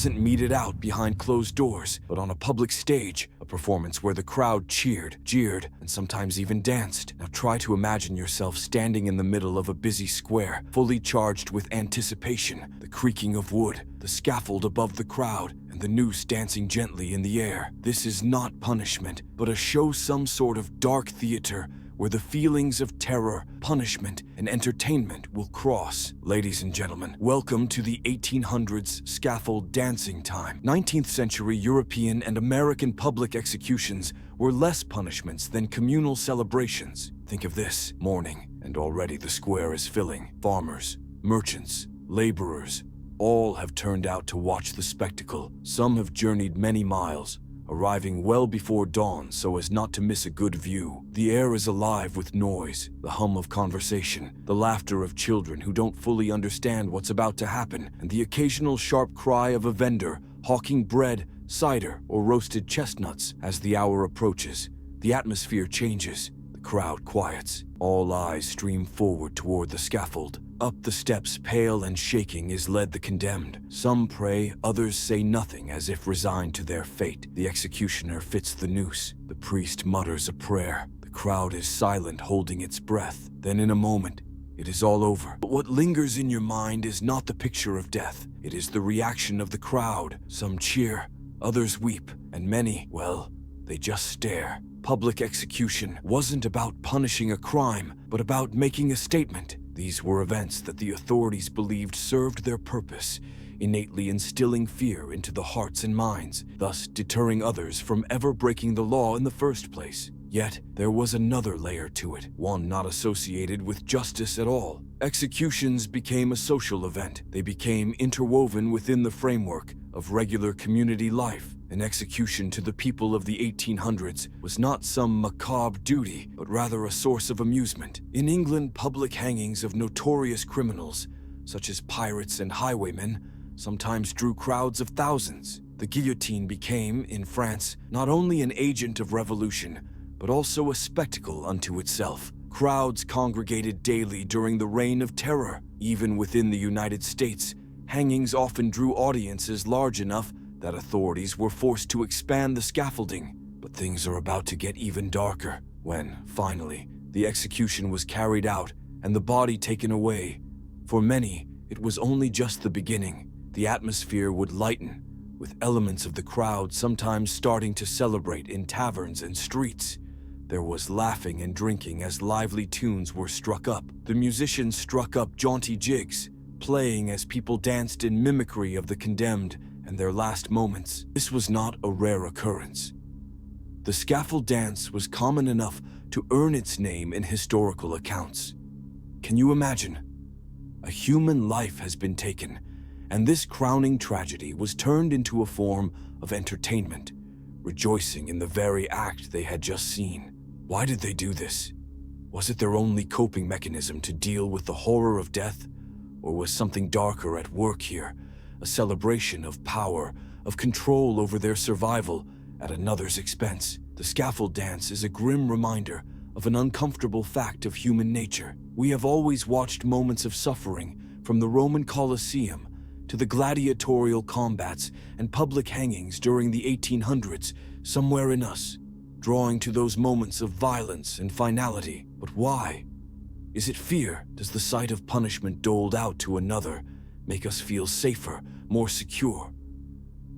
wasn't meted out behind closed doors, but on a public stage, a performance where the crowd cheered, jeered, and sometimes even danced. Now try to imagine yourself standing in the middle of a busy square, fully charged with anticipation, the creaking of wood, the scaffold above the crowd, and the noose dancing gently in the air. This is not punishment, but a show, some sort of dark theater where the feelings of terror, punishment, and entertainment will cross. Ladies and gentlemen, welcome to the 1800s scaffold dancing time. 19th century European and American public executions were less punishments than communal celebrations. Think of this: morning, and already the square is filling. Farmers, merchants, laborers, all have turned out to watch the spectacle. Some have journeyed many miles, arriving well before dawn so as not to miss a good view. The air is alive with noise, the hum of conversation, the laughter of children who don't fully understand what's about to happen, and the occasional sharp cry of a vendor hawking bread, cider, or roasted chestnuts. As the hour approaches, the atmosphere changes. The crowd quiets. All eyes stream forward toward the scaffold. Up the steps, pale and shaking, is led the condemned. Some pray, others say nothing, as if resigned to their fate. The executioner fits the noose. The priest mutters a prayer. The crowd is silent, holding its breath. Then in a moment, it is all over. But what lingers in your mind is not the picture of death. It is the reaction of the crowd. Some cheer, others weep, and many, well, they just stare. Public execution wasn't about punishing a crime, but about making a statement. These were events that the authorities believed served their purpose, innately instilling fear into the hearts and minds, thus deterring others from ever breaking the law in the first place. Yet, there was another layer to it, one not associated with justice at all. Executions became a social event. They became interwoven within the framework of regular community life. An execution to the people of the 1800s was not some macabre duty, but rather a source of amusement. In England, public hangings of notorious criminals, such as pirates and highwaymen, sometimes drew crowds of thousands. The guillotine became, in France, not only an agent of revolution, but also a spectacle unto itself. Crowds congregated daily during the Reign of Terror. Even within the United States, hangings often drew audiences large enough that authorities were forced to expand the scaffolding. But things are about to get even darker when, finally, the execution was carried out and the body taken away. For many, it was only just the beginning. The atmosphere would lighten, with elements of the crowd sometimes starting to celebrate in taverns and streets. There was laughing and drinking as lively tunes were struck up. The musicians struck up jaunty jigs, playing as people danced in mimicry of the condemned and their last moments. This was not a rare occurrence. The scaffold dance was common enough to earn its name in historical accounts. Can you imagine? A human life has been taken, and this crowning tragedy was turned into a form of entertainment, rejoicing in the very act they had just seen. Why did they do this? Was it their only coping mechanism to deal with the horror of death? Or was something darker at work here? A celebration of power, of control over their survival at another's expense. The scaffold dance is a grim reminder of an uncomfortable fact of human nature. We have always watched moments of suffering, from the Roman Colosseum to the gladiatorial combats and public hangings during the 1800s, somewhere in us, drawing to those moments of violence and finality. But why? Is it fear? Does the sight of punishment doled out to another make us feel safer, more secure?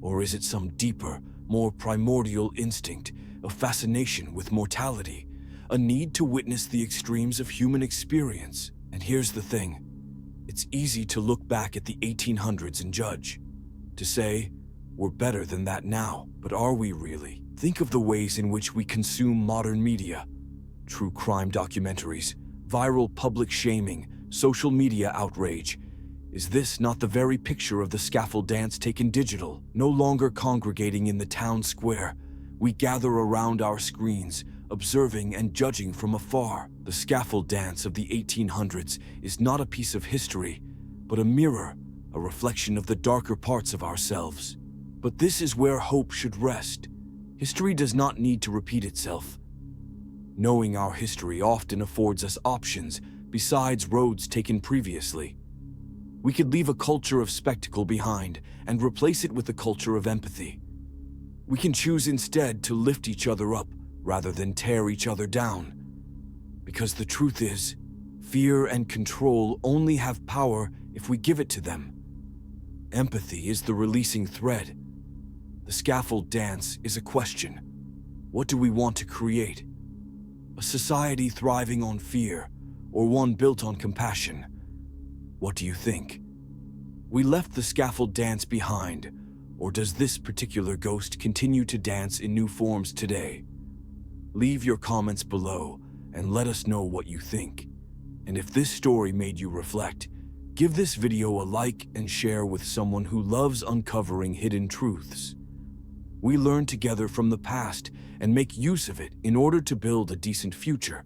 Or is it some deeper, more primordial instinct, a fascination with mortality, a need to witness the extremes of human experience? And here's the thing. It's easy to look back at the 1800s and judge, to say, we're better than that now. But are we really? Think of the ways in which we consume modern media. True crime documentaries, viral public shaming, social media outrage. Is this not the very picture of the scaffold dance taken digital? No longer congregating in the town square, we gather around our screens, observing and judging from afar. The scaffold dance of the 1800s is not a piece of history, but a mirror, a reflection of the darker parts of ourselves. But this is where hope should rest. History does not need to repeat itself. Knowing our history often affords us options besides roads taken previously. We could leave a culture of spectacle behind and replace it with a culture of empathy. We can choose instead to lift each other up rather than tear each other down. Because the truth is, fear and control only have power if we give it to them. Empathy is the releasing thread. The scaffold dance is a question. What do we want to create? A society thriving on fear, or one built on compassion? What do you think? We left the scaffold dance behind, or does this particular ghost continue to dance in new forms today? Leave your comments below and let us know what you think. And if this story made you reflect, give this video a like and share with someone who loves uncovering hidden truths. We learn together from the past and make use of it in order to build a decent future,